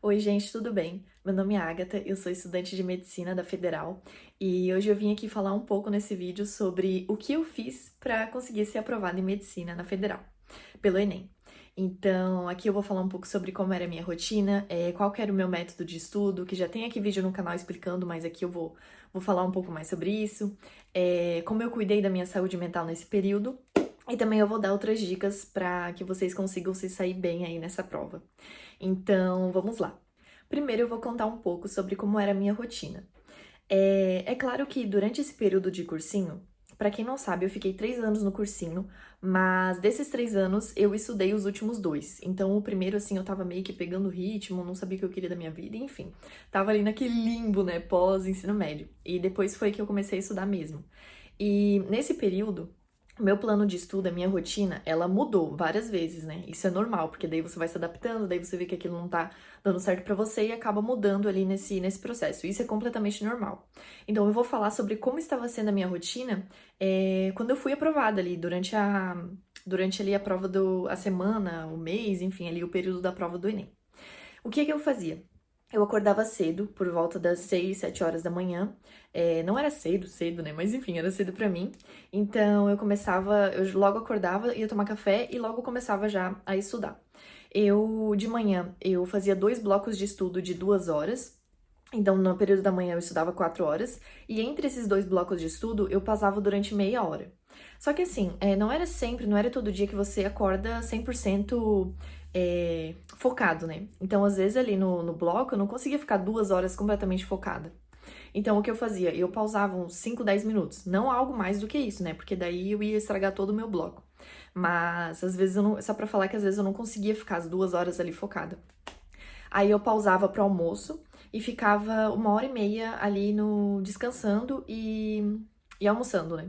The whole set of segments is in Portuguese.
Oi, gente, tudo bem? Meu nome é Agatha, eu sou estudante de medicina da Federal e hoje eu vim aqui falar um pouco nesse vídeo sobre o que eu fiz para conseguir ser aprovada em medicina na Federal, pelo Enem. Então, aqui eu vou falar um pouco sobre como era a minha rotina, qual que era o meu método de estudo, que já tem aqui vídeo no canal explicando, mas aqui eu vou falar um pouco mais sobre isso, como eu cuidei da minha saúde mental nesse período. E também eu vou dar outras dicas para que vocês consigam se sair bem aí nessa prova. Então, vamos lá. Primeiro, eu vou contar um pouco sobre como era a minha rotina. É claro que durante esse período de cursinho, para quem não sabe, eu fiquei 3 anos no cursinho, mas desses 3 anos eu estudei os últimos dois. Então, o primeiro, assim, eu tava meio que pegando ritmo, não sabia o que eu queria da minha vida, enfim. Tava ali naquele limbo, né, pós-ensino médio. E depois foi que eu comecei a estudar mesmo. E nesse período, meu plano de estudo, a minha rotina, ela mudou várias vezes, né? Isso é normal, porque daí você vai se adaptando, daí você vê que aquilo não tá dando certo pra você e acaba mudando ali nesse processo. Isso é completamente normal. Então, eu vou falar sobre como estava sendo a minha rotina quando eu fui aprovada ali, durante ali a prova a semana, o mês, enfim, ali o período da prova do Enem. O que que eu fazia? Eu acordava cedo, por volta das 6, 7 horas da manhã. Não era cedo, cedo, né? Mas enfim, era cedo pra mim. Então eu logo acordava, ia tomar café e logo começava já a estudar. De manhã, eu fazia 2 blocos de estudo de 2 horas. Então, no período da manhã eu estudava 4 horas. E entre esses 2 blocos de estudo, eu passava durante meia hora. Só que assim, não era sempre, não era todo dia que você acorda 100% focado, né? Então, às vezes ali no bloco eu não conseguia ficar 2 horas completamente focada. Então, o que eu fazia? Eu pausava uns 5, 10 minutos. Não algo mais do que isso, né? Porque daí eu ia estragar todo o meu bloco. Mas, às vezes, eu não, só pra falar que às vezes eu não conseguia ficar as 2 horas ali focada. Aí eu pausava pro almoço e ficava 1 hora e meia ali no descansando e almoçando, né?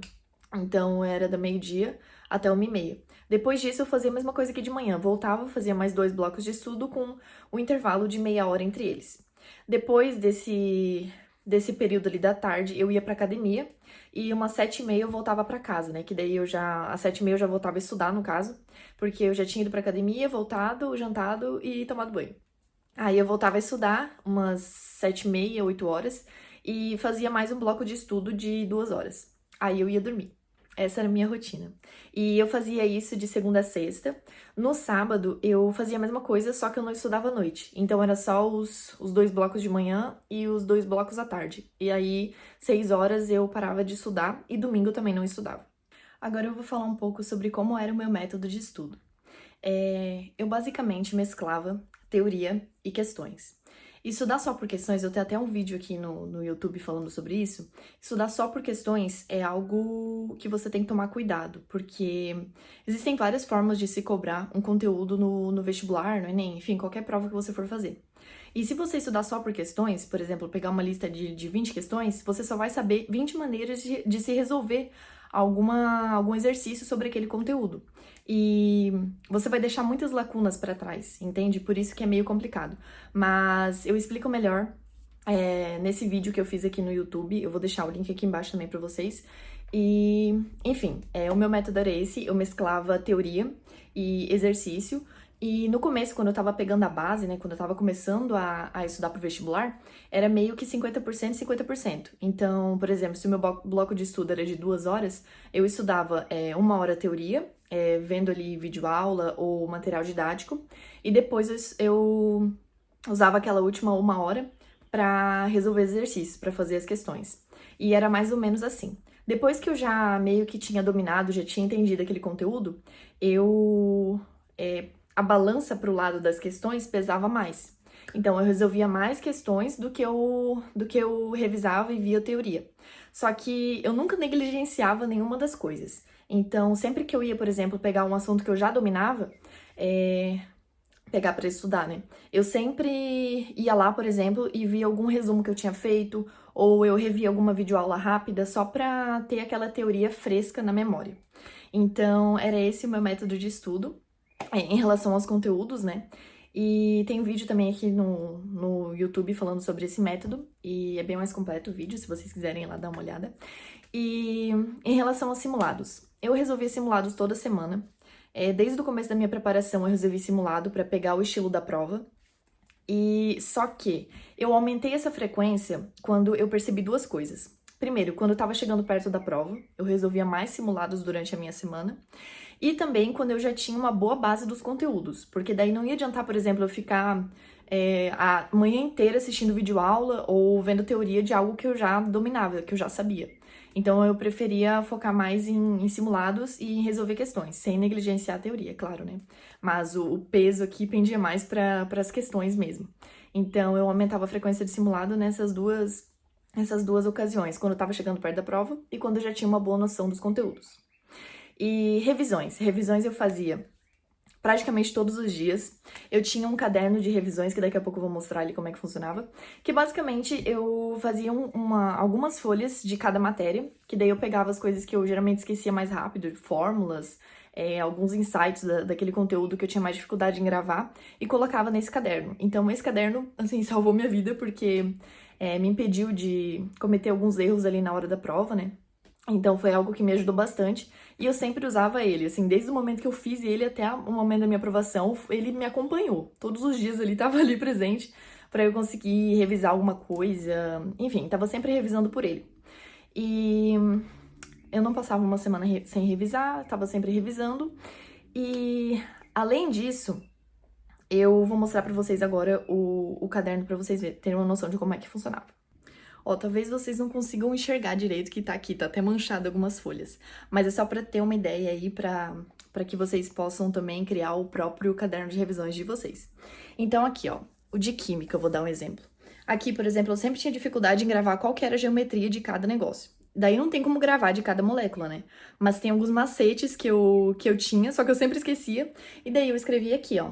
Então era da meio-dia até 1h30. Depois disso, eu fazia a mesma coisa que de manhã. Voltava, fazia mais 2 blocos de estudo com um intervalo de meia hora entre eles. Depois desse período ali da tarde, eu ia pra academia e umas 7h30 eu voltava pra casa, né? Que daí às 7h30 eu já voltava a estudar, no caso, porque eu já tinha ido pra academia, voltado, jantado e tomado banho. Aí eu voltava a estudar umas 7h30, 8 horas e fazia mais um bloco de estudo de 2 horas. Aí eu ia dormir. Essa era a minha rotina. E eu fazia isso de segunda a sexta. No sábado, eu fazia a mesma coisa, só que eu não estudava à noite. Então, era só os 2 blocos de manhã e os 2 blocos à tarde. E aí, 6 horas eu parava de estudar e domingo eu também não estudava. Agora eu vou falar um pouco sobre como era o meu método de estudo. Eu basicamente mesclava teoria e questões. Estudar só por questões, eu tenho até um vídeo aqui no YouTube falando sobre isso. Estudar só por questões é algo que você tem que tomar cuidado, porque existem várias formas de se cobrar um conteúdo no vestibular, no Enem, enfim, qualquer prova que você for fazer. E se você estudar só por questões, por exemplo, pegar uma lista de 20 questões, você só vai saber 20 maneiras de se resolver algum exercício sobre aquele conteúdo. E você vai deixar muitas lacunas para trás, entende? Por isso que é meio complicado. Mas eu explico melhor nesse vídeo que eu fiz aqui no YouTube. Eu vou deixar o link aqui embaixo também para vocês. E, enfim, o meu método era esse. Eu mesclava teoria e exercício. E no começo, quando eu tava pegando a base, né, quando eu tava começando a estudar pro vestibular, era meio que 50% e 50%. Então, por exemplo, se o meu bloco de estudo era de 2 horas, eu estudava 1 hora teoria, vendo ali videoaula ou material didático, e depois eu usava aquela última 1 hora para resolver exercícios, para fazer as questões. E era mais ou menos assim. Depois que eu já meio que tinha dominado, já tinha entendido aquele conteúdo, a balança para o lado das questões pesava mais. Então eu resolvia mais questões do que eu revisava e via teoria. Só que eu nunca negligenciava nenhuma das coisas. Então, sempre que eu ia, por exemplo, pegar um assunto que eu já dominava, pegar para estudar, né? Eu sempre ia lá, por exemplo, e via algum resumo que eu tinha feito, ou eu revia alguma videoaula rápida só para ter aquela teoria fresca na memória. Então, era esse o meu método de estudo em relação aos conteúdos, né? E tem um vídeo também aqui no YouTube falando sobre esse método, e é bem mais completo o vídeo, se vocês quiserem ir lá dar uma olhada. E em relação aos simulados, eu resolvi simulados toda semana. Desde o começo da minha preparação, eu resolvi simulado para pegar o estilo da prova. E só que eu aumentei essa frequência quando eu percebi duas coisas. Primeiro, quando eu tava chegando perto da prova, eu resolvia mais simulados durante a minha semana. E também quando eu já tinha uma boa base dos conteúdos, porque daí não ia adiantar, por exemplo, eu ficar a manhã inteira assistindo videoaula ou vendo teoria de algo que eu já dominava, que eu já sabia. Então eu preferia focar mais em simulados e em resolver questões, sem negligenciar a teoria, claro, né? Mas o peso aqui pendia mais para as questões mesmo. Então eu aumentava a frequência de simulado nessas duas ocasiões, quando eu estava chegando perto da prova e quando eu já tinha uma boa noção dos conteúdos. E revisões. Revisões eu fazia praticamente todos os dias. Eu tinha um caderno de revisões, que daqui a pouco eu vou mostrar ali como é que funcionava, que basicamente eu fazia algumas folhas de cada matéria, que daí eu pegava as coisas que eu geralmente esquecia mais rápido, fórmulas, alguns insights daquele conteúdo que eu tinha mais dificuldade em gravar, e colocava nesse caderno. Então esse caderno, assim, salvou minha vida, porque me impediu de cometer alguns erros ali na hora da prova, né? Então foi algo que me ajudou bastante e eu sempre usava ele, assim, desde o momento que eu fiz ele até o momento da minha aprovação, ele me acompanhou. Todos os dias ele estava ali presente para eu conseguir revisar alguma coisa, enfim, estava sempre revisando por ele. E eu não passava uma semana sem revisar, estava sempre revisando. E além disso, eu vou mostrar para vocês agora o caderno para vocês terem uma noção de como é que funcionava. Ó, talvez vocês não consigam enxergar direito que tá aqui, tá até manchado algumas folhas. Mas é só pra ter uma ideia aí, pra que vocês possam também criar o próprio caderno de revisões de vocês. Então aqui, ó, o de química, eu vou dar um exemplo. Aqui, por exemplo, eu sempre tinha dificuldade em gravar qual que era a geometria de cada negócio. Daí não tem como gravar de cada molécula, né? Mas tem alguns macetes que eu tinha, só que eu sempre esquecia. E daí eu escrevi aqui, ó,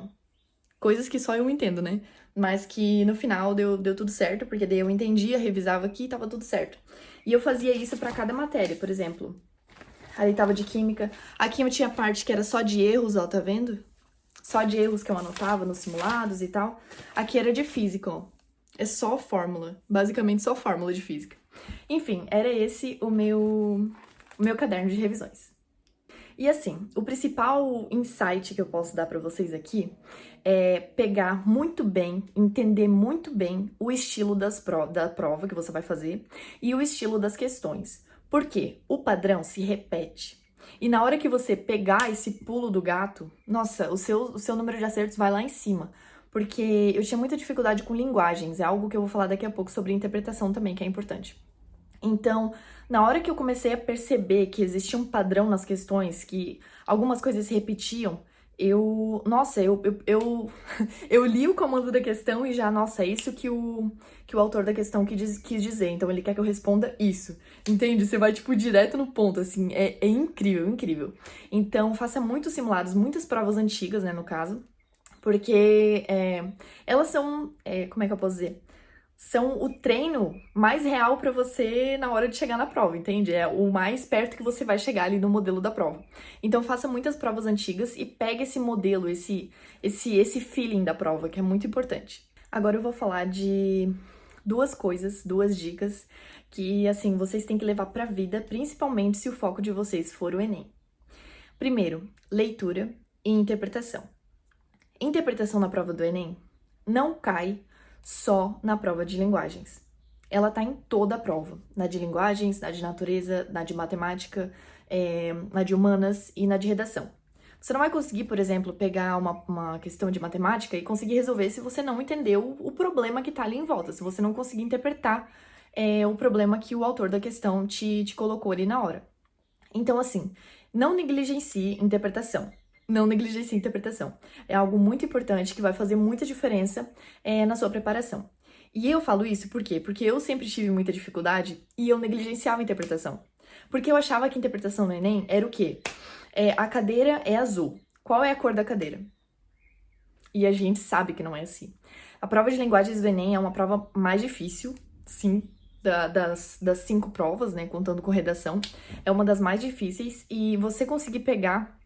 coisas que só eu entendo, né? Mas que no final deu tudo certo, porque daí eu entendia, revisava aqui e tava tudo certo. E eu fazia isso pra cada matéria, por exemplo. Ali tava de química. Aqui eu tinha parte que era só de erros, ó, tá vendo? Só de erros que eu anotava nos simulados e tal. Aqui era de física, ó. É só fórmula. Basicamente só fórmula de física. Enfim, era esse o meu caderno de revisões. E assim, o principal insight que eu posso dar para vocês aqui é pegar muito bem, entender muito bem o estilo da prova que você vai fazer e o estilo das questões. Por quê? O padrão se repete. E na hora que você pegar esse pulo do gato, nossa, o seu número de acertos vai lá em cima. Porque eu tinha muita dificuldade com linguagens, é algo que eu vou falar daqui a pouco sobre interpretação também, que é importante. Então, na hora que eu comecei a perceber que existia um padrão nas questões, que algumas coisas se repetiam, eu li o comando da questão e já, nossa, é isso que o autor da questão quis dizer, então ele quer que eu responda isso, entende? Você vai, tipo, direto no ponto, assim, é incrível, incrível. Então, faça muitos simulados, muitas provas antigas, né, no caso, porque elas são, como é que eu posso dizer? São o treino mais real para você na hora de chegar na prova, entende? É o mais perto que você vai chegar ali no modelo da prova. Então faça muitas provas antigas e pegue esse modelo, esse feeling da prova, que é muito importante. Agora eu vou falar de duas coisas, duas dicas que assim vocês têm que levar para a vida, principalmente se o foco de vocês for o Enem. Primeiro, leitura e interpretação. Interpretação na prova do Enem não cai só na prova de linguagens. Ela tá em toda a prova, na de linguagens, na de natureza, na de matemática, na de humanas e na de redação. Você não vai conseguir, por exemplo, pegar uma questão de matemática e conseguir resolver se você não entendeu o problema que tá ali em volta, se você não conseguir interpretar o problema que o autor da questão te colocou ali na hora. Então, assim, não negligencie interpretação. Não negligencie interpretação. É algo muito importante que vai fazer muita diferença na sua preparação. E eu falo isso por quê? Porque eu sempre tive muita dificuldade e eu negligenciava a interpretação. Porque eu achava que a interpretação no Enem era o quê? A cadeira é azul. Qual é a cor da cadeira? E a gente sabe que não é assim. A prova de linguagens do Enem é uma prova mais difícil, sim, das 5 provas, né, contando com redação. É uma das mais difíceis e você conseguir pegar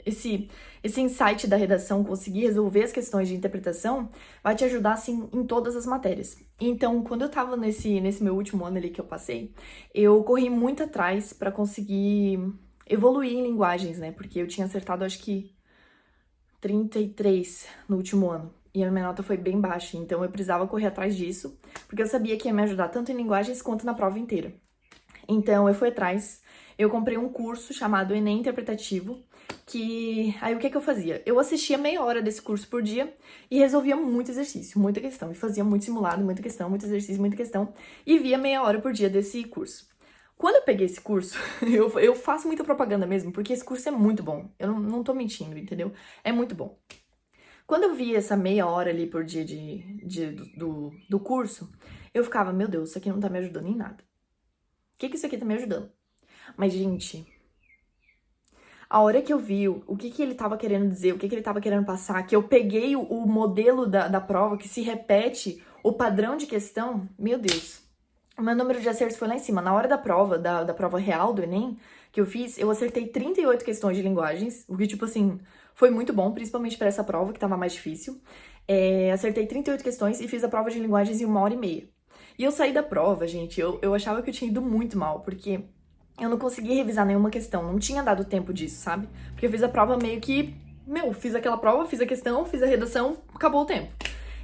esse insight da redação, conseguir resolver as questões de interpretação, vai te ajudar, assim, em todas as matérias. Então, quando eu tava nesse meu último ano ali que eu passei, eu corri muito atrás pra conseguir evoluir em linguagens, né? Porque eu tinha acertado, acho que 33 no último ano. e a minha nota foi bem baixa, então eu precisava correr atrás disso, porque eu sabia que ia me ajudar tanto em linguagens quanto na prova inteira. Então eu fui atrás, eu comprei um curso chamado Enem Interpretativo, que aí o que eu fazia? Eu assistia meia hora desse curso por dia e resolvia muito exercício, muita questão, e fazia muito simulado, muita questão, muito exercício, muita questão, e via meia hora por dia desse curso. Quando eu peguei esse curso, eu faço muita propaganda mesmo, porque esse curso é muito bom. Eu não tô mentindo, entendeu? É muito bom. Quando eu vi essa meia hora ali por dia do curso, eu ficava, meu Deus, isso aqui não tá me ajudando em nada. O que isso aqui tá me ajudando? Mas, gente, a hora que eu vi o que ele tava querendo dizer, o que ele tava querendo passar, que eu peguei o modelo da prova, que se repete o padrão de questão, meu Deus. O meu número de acertos foi lá em cima. Na hora da prova, da prova real do Enem, que eu fiz, eu acertei 38 questões de linguagens, o que, tipo assim, foi muito bom, principalmente para essa prova, que tava mais difícil. Acertei 38 questões e fiz a prova de linguagens em 1h30. E eu saí da prova, gente, eu achava que eu tinha ido muito mal, porque eu não consegui revisar nenhuma questão, não tinha dado tempo disso, sabe? Porque eu fiz a prova meio que, fiz aquela prova, fiz a questão, fiz a redação, acabou o tempo.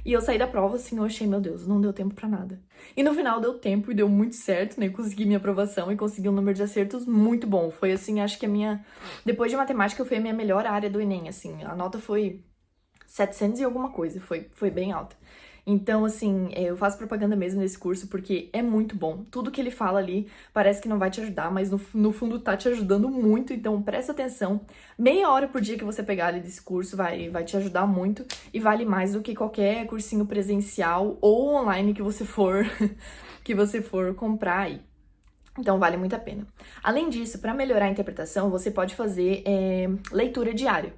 E eu saí da prova assim, eu achei, meu Deus, não deu tempo pra nada. E no final deu tempo e deu muito certo, né? Consegui minha aprovação e consegui um número de acertos muito bom. Foi assim, acho que depois de matemática foi a minha melhor área do Enem, assim. A nota foi 700 e alguma coisa, foi bem alta. Então, assim, eu faço propaganda mesmo nesse curso porque é muito bom. Tudo que ele fala ali parece que não vai te ajudar, mas no fundo tá te ajudando muito, então presta atenção. Meia hora por dia que você pegar ali desse curso vai te ajudar muito e vale mais do que qualquer cursinho presencial ou online que você for comprar aí. Então, vale muito a pena. Além disso, para melhorar a interpretação, você pode fazer leitura diária.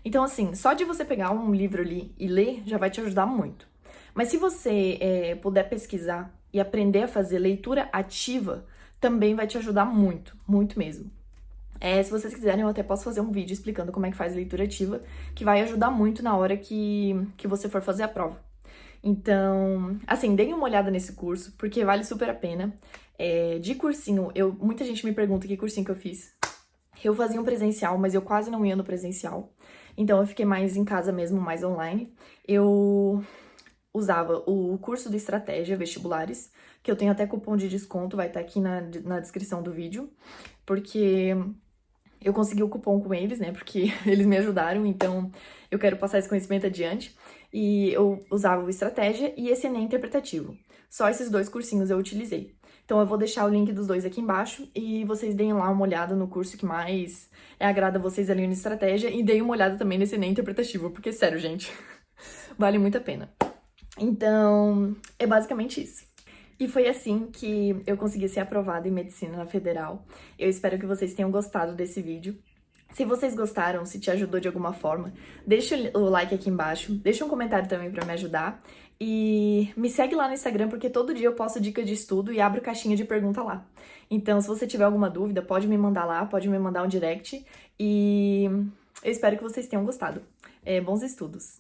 Então, assim, só de você pegar um livro ali e ler já vai te ajudar muito. Mas se você puder pesquisar e aprender a fazer leitura ativa, também vai te ajudar muito, muito mesmo. Se vocês quiserem, eu até posso fazer um vídeo explicando como é que faz leitura ativa, que vai ajudar muito na hora que você for fazer a prova. Então, assim, deem uma olhada nesse curso, porque vale super a pena. De cursinho, muita gente me pergunta que cursinho que eu fiz. Eu fazia um presencial, mas eu quase não ia no presencial. Então, eu fiquei mais em casa mesmo, mais online. Eu usava o curso de estratégia vestibulares, que eu tenho até cupom de desconto, vai estar aqui na descrição do vídeo, porque eu consegui o cupom com eles, né, porque eles me ajudaram, então eu quero passar esse conhecimento adiante, e eu usava o estratégia e esse Enem interpretativo. Só esses dois cursinhos eu utilizei. Então eu vou deixar o link dos dois aqui embaixo e vocês deem lá uma olhada no curso que mais agrada vocês ali na estratégia e deem uma olhada também nesse Enem interpretativo, porque sério, gente, vale muito a pena. Então, é basicamente isso. E foi assim que eu consegui ser aprovada em medicina na Federal. Eu espero que vocês tenham gostado desse vídeo. Se vocês gostaram, se te ajudou de alguma forma, deixa o like aqui embaixo, deixa um comentário também pra me ajudar. E me segue lá no Instagram, porque todo dia eu posto dica de estudo e abro caixinha de pergunta lá. Então, se você tiver alguma dúvida, pode me mandar lá, pode me mandar um direct. E eu espero que vocês tenham gostado. Bons estudos!